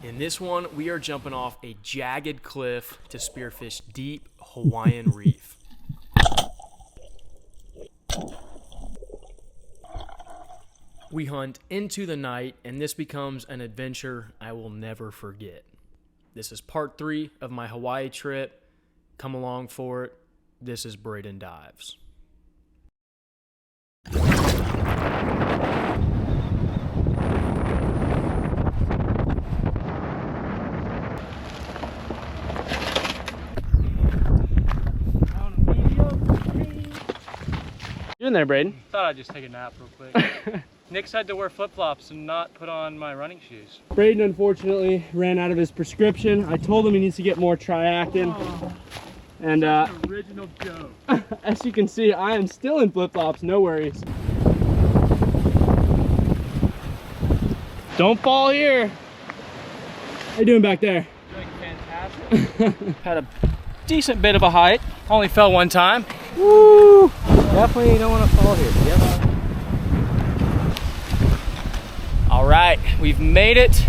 In this one, we are jumping off a jagged cliff to spearfish deep Hawaiian reef. We hunt into the night, and this becomes an adventure I will never forget. This is part 3 of my Hawaii trip. Come along for it. This is Braden Dives. You in there, Braden? Thought I'd just take a nap real quick. Nick's had to wear flip-flops and not put on my running shoes. Braden unfortunately ran out of his prescription. I told him he needs to get more triactin. Oh, and original joke. as you can see, I am still in flip-flops, no worries. Don't fall here. How you doing back there? Doing fantastic. Had a decent bit of a height. Only fell one time. Woo! Definitely don't want to fall here. Yep. All right, we've made it.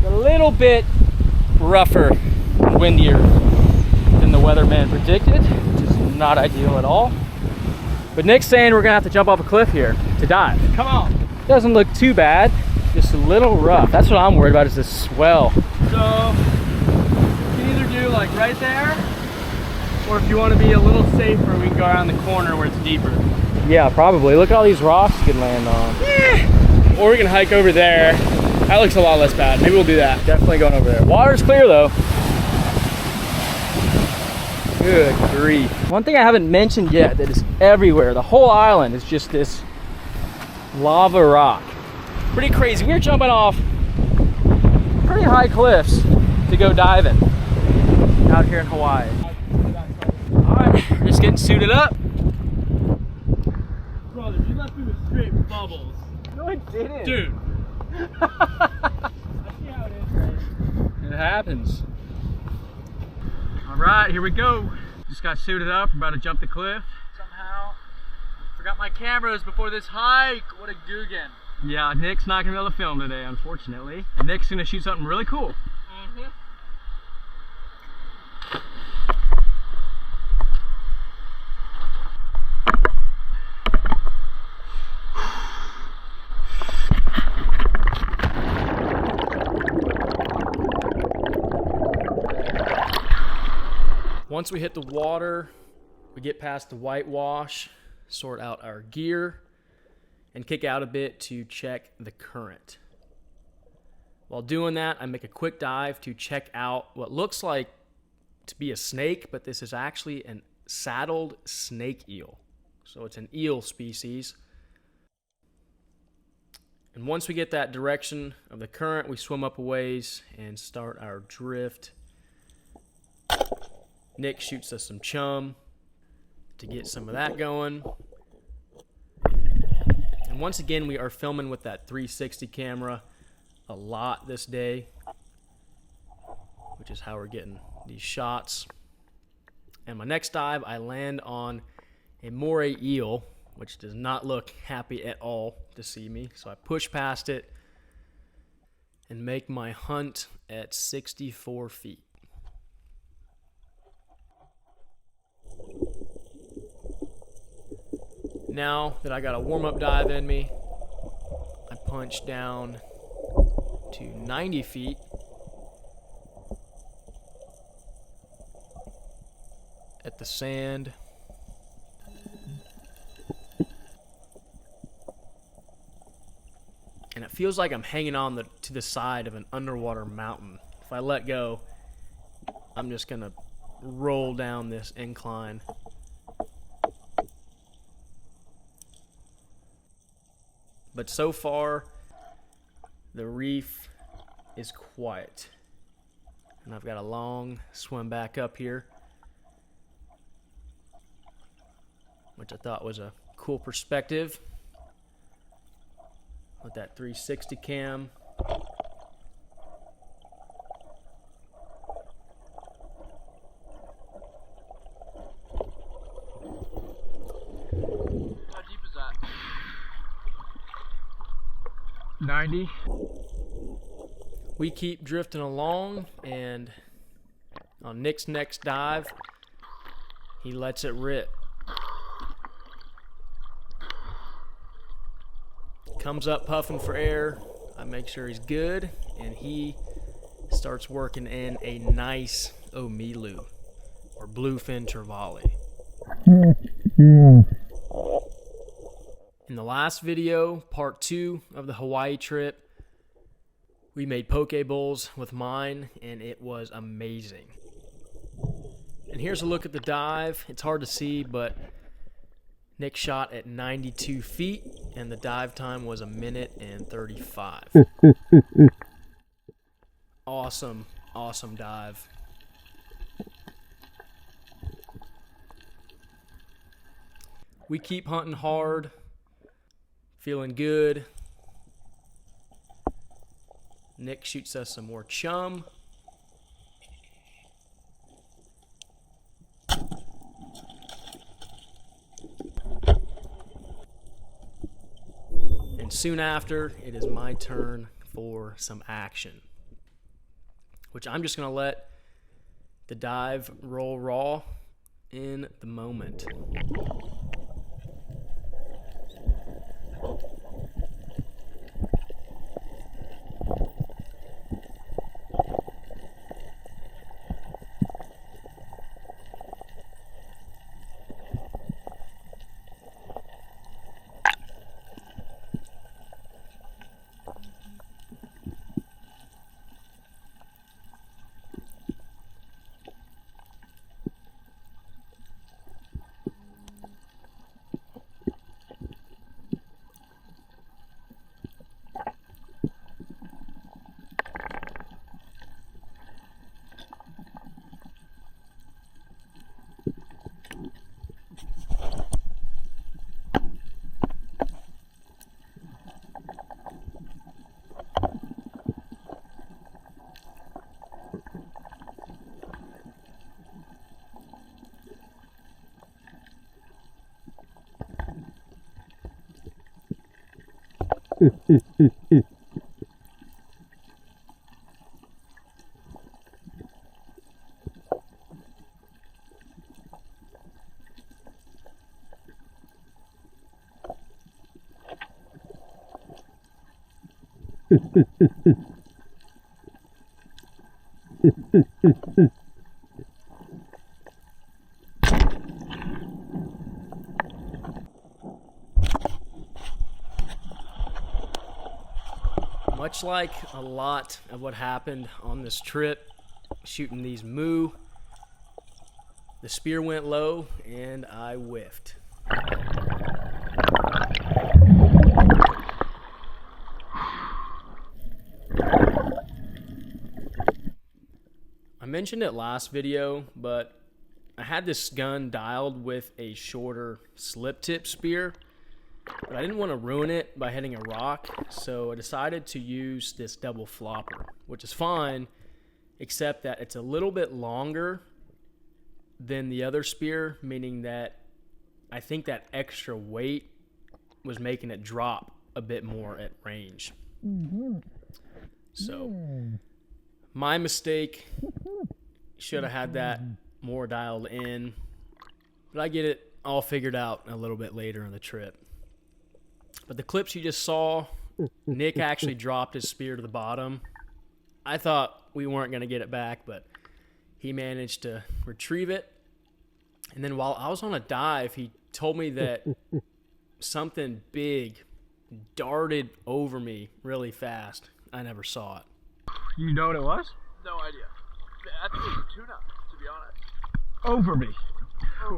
A little bit rougher, windier than the weatherman predicted, which is not ideal at all. But Nick's saying we're gonna have to jump off a cliff here to dive. Come on. Doesn't look too bad, just a little rough. That's what I'm worried about, is this swell. So you can either do like right there, or if you want to be a little safer, we can go around the corner where it's deeper. Yeah, probably. Look at all these rocks you can land on. Yeah. Or we can hike over there. That looks a lot less bad. Maybe we'll do that. Definitely going over there. Water's clear though. Good grief. One thing I haven't mentioned yet that is everywhere, the whole island is just this lava rock. Pretty crazy. We're jumping off pretty high cliffs to go diving out here in Hawaii. Alright, we're just getting suited up. Brother, you left me with straight bubbles. No, I didn't. Dude. I see how it is, right? It happens. Alright, here we go. Just got suited up. We're about to jump the cliff. Somehow forgot my cameras before this hike. What a googan. Yeah, Nick's not gonna be able to film today, unfortunately. And Nick's gonna shoot something really cool. Once we hit the water, we get past the whitewash, sort out our gear, and kick out a bit to check the current. While doing that, I make a quick dive to check out what looks like to be a snake, but this is actually a saddled snake eel. So it's an eel species. And once we get that direction of the current, we swim up a ways and start our drift. Nick shoots us some chum to get some of that going. And once again, we are filming with that 360 camera a lot this day, which is how we're getting these shots. And my next dive, I land on a moray eel, which does not look happy at all to see me. So I push past it and make my hunt at 64 feet. Now that I got a warm-up dive in me, I punch down to 90 feet. At the sand. And it feels like I'm hanging on to the side of an underwater mountain. If I let go, I'm just gonna roll down this incline. But so far, the reef is quiet. And I've got a long swim back up here, which I thought was a cool perspective with that 360 cam. How deep is that? 90. We keep drifting along, and on Nick's next dive, he lets it rip. Comes up puffing for air. I make sure he's good, and he starts working in a nice Omilu, or Bluefin Trevally. In the last video, part 2 of the Hawaii trip, we made poke bowls with mine, and it was amazing. And here's a look at the dive. It's hard to see, but Nick shot at 92 feet, and the dive time was 1 minute and 35. Awesome, awesome dive. We keep hunting hard, feeling good. Nick shoots us some more chum. And soon after, it is my turn for some action, which I'm just going to let the dive roll raw in the moment. Much like a lot of what happened on this trip, shooting these moo, the spear went low and I whiffed. I mentioned it last video, but I had this gun dialed with a shorter slip tip spear, but I didn't want to ruin it by hitting a rock, so I decided to use this double flopper, which is fine, except that it's a little bit longer than the other spear, meaning that I think that extra weight was making it drop a bit more at range. So, my mistake. Should have had that more dialed in, but I get it all figured out a little bit later in the trip. But the clips you just saw, Nick actually dropped his spear to the bottom. I thought we weren't going to get it back, but he managed to retrieve it. And then while I was on a dive, he told me that something big darted over me really fast. I never saw it. You know what it was? No idea. I think it was a tuna, to be honest. Over me.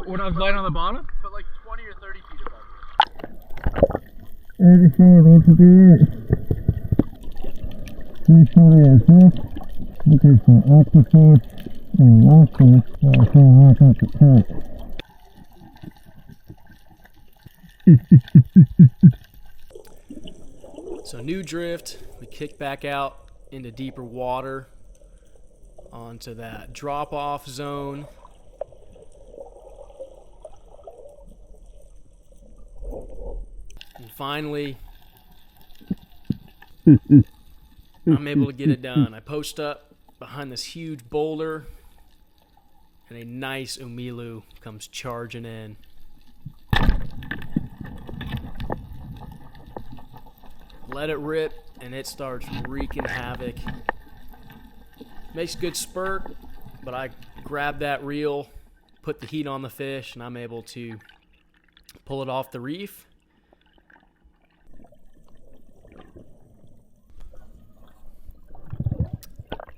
When I was lying on the bottom? But like 20 or 30 feet above me. Looking for octopus and lobster. So new drift, we kick back out into deeper water onto that drop-off zone. And finally, I'm able to get it done. I post up behind this huge boulder, and a nice Omilu comes charging in. Let it rip, and it starts wreaking havoc. Makes a good spurt, but I grab that reel, put the heat on the fish, and I'm able to pull it off the reef.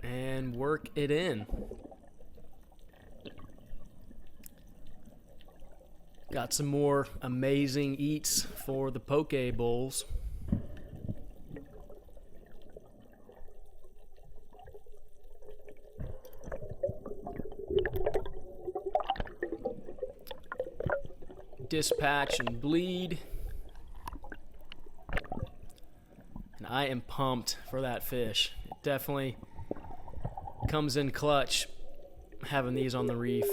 And work it in. Got some more amazing eats for the poke bowls. Dispatch and bleed. And I am pumped for that fish. It definitely comes in clutch having these on the reef.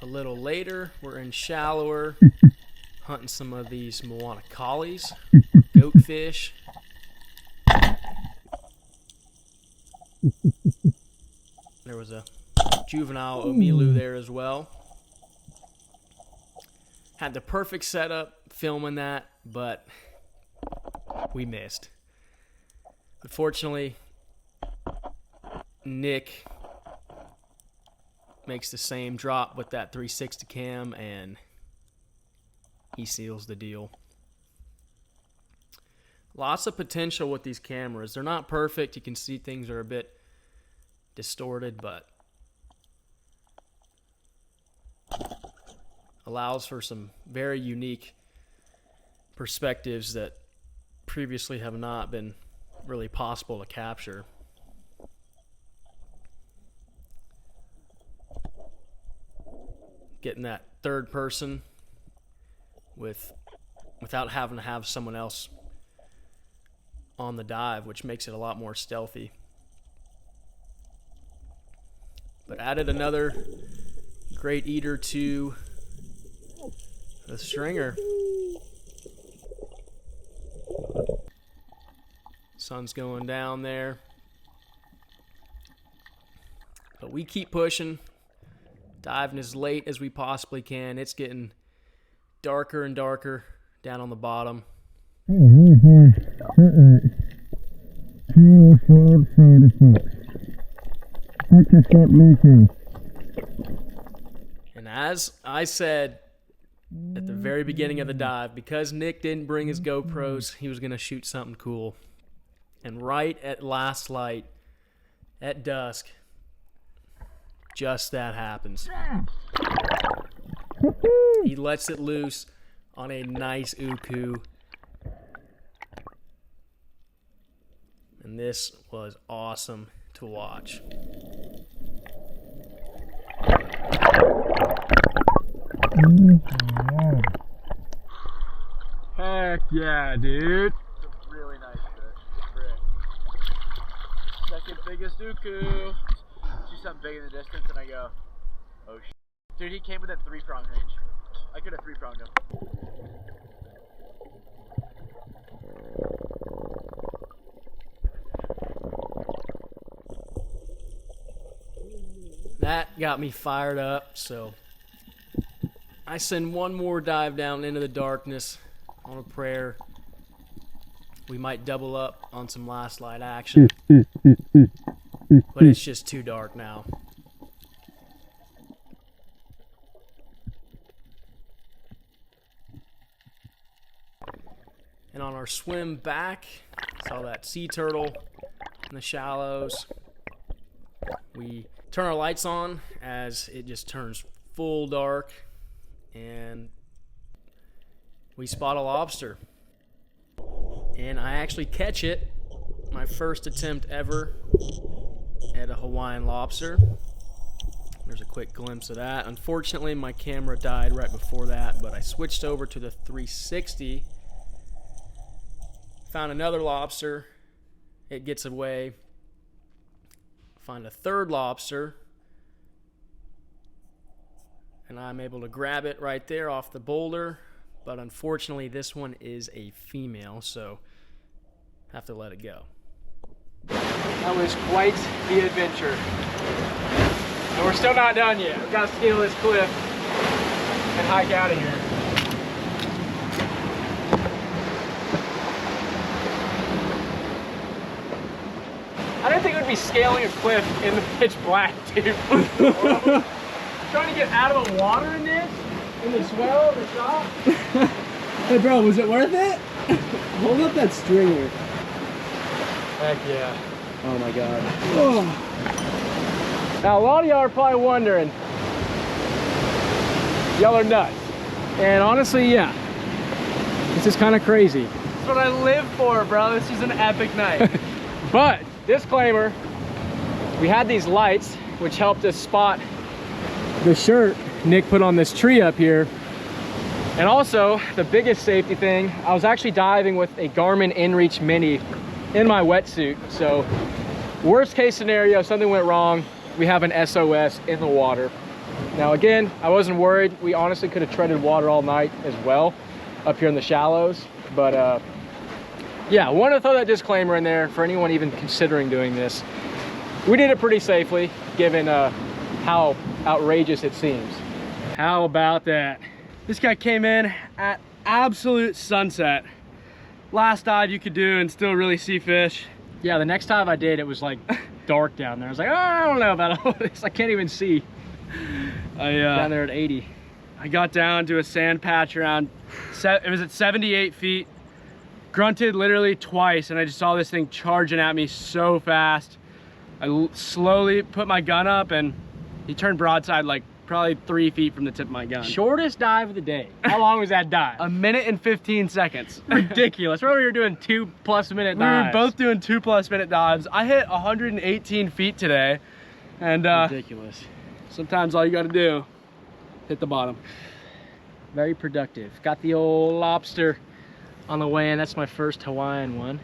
A little later, we're in shallower, hunting some of these Moana collies, goatfish. There was a juvenile Omilu there as well. Had the perfect setup filming that, but we missed. Unfortunately, Nick makes the same drop with that 360 cam, and he seals the deal. Lots of potential with these cameras. They're not perfect. You can see things are a bit distorted, but allows for some very unique perspectives that previously have not been really possible to capture. Getting that third person without having to have someone else on the dive, which makes it a lot more stealthy. But added another great eater to the stringer. Sun's going down there, but we keep pushing, diving as late as we possibly can. It's getting darker and darker down on the bottom. And as I said at the very beginning of the dive, because Nick didn't bring his GoPros, he was going to shoot something cool. And right at last light, at dusk, just that happens. He lets it loose on a nice uku. And this was awesome to watch. Heck yeah, dude. It's a really nice fish. Rick. Second biggest uku. See something big in the distance and I go, oh shit. Dude, he came within 3-prong range. I could have 3-pronged him. That got me fired up, so I send one more dive down into the darkness on a prayer. We might double up on some last light action, but it's just too dark now. And on our swim back, saw that sea turtle in the shallows. We turn our lights on as it just turns full dark, and we spot a lobster. And I actually catch it, my first attempt ever at a Hawaiian lobster. There's a quick glimpse of that. Unfortunately, my camera died right before that, but I switched over to the 360. Found another lobster. It gets away. Find a third lobster. And I'm able to grab it right there off the boulder. But unfortunately, this one is a female, so have to let it go. That was quite the adventure. And we're still not done yet. We've got to scale this cliff and hike out of here. I didn't think it would be scaling a cliff in the pitch black, dude. Trying to get out of the water in this? In the swell, the shot? Hey bro, was it worth it? Hold up that stringer. Heck yeah. Oh my god. Oh. Now a lot of y'all are probably wondering, y'all are nuts. And honestly, yeah, this is kind of crazy. That's what I live for, bro. This is an epic night. But, disclaimer, we had these lights which helped us spot the shirt Nick put on this tree up here. And also, the biggest safety thing, I was actually diving with a Garmin InReach Mini in my wetsuit. So, worst case scenario, something went wrong, we have an SOS in the water. Now again, I wasn't worried. We honestly could have treaded water all night as well up here in the shallows. But yeah, I want to throw that disclaimer in there for anyone even considering doing this. We did it pretty safely, given how outrageous it seems. How about that? This guy came in at absolute sunset. Last dive you could do and still really see fish. Yeah, the next dive I did, it was like dark down there. I was like, oh, I don't know about all this. I can't even see. Down there at 80. I got down to a sand patch around, it was at 78 feet. Grunted literally twice and I just saw this thing charging at me so fast. I slowly put my gun up and he turned broadside like probably 3 feet from the tip of my gun. Shortest dive of the day. How long was that dive? 1 minute and 15 seconds. Ridiculous. Remember we were doing 2+ minute dives. We were both doing 2+ minute dives. I hit 118 feet today. And ridiculous. Sometimes all you gotta do, hit the bottom. Very productive. Got the old lobster on the way in. That's my first Hawaiian one.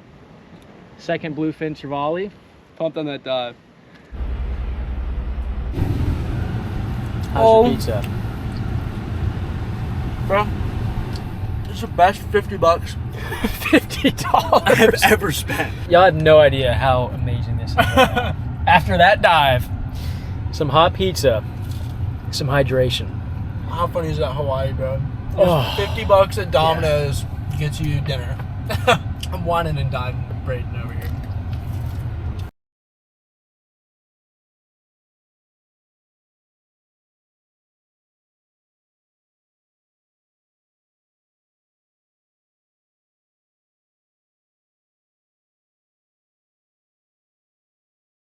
Second bluefin trevally. Pumped on that dive. How's your pizza? Bro, this is the best 50 bucks $50 I've ever spent. Y'all have no idea how amazing this is. After that dive, some hot pizza, some hydration. How funny is that Hawaii, bro? Oh. 50 bucks at Domino's gets you dinner. I'm whining and diving, Brayden over here.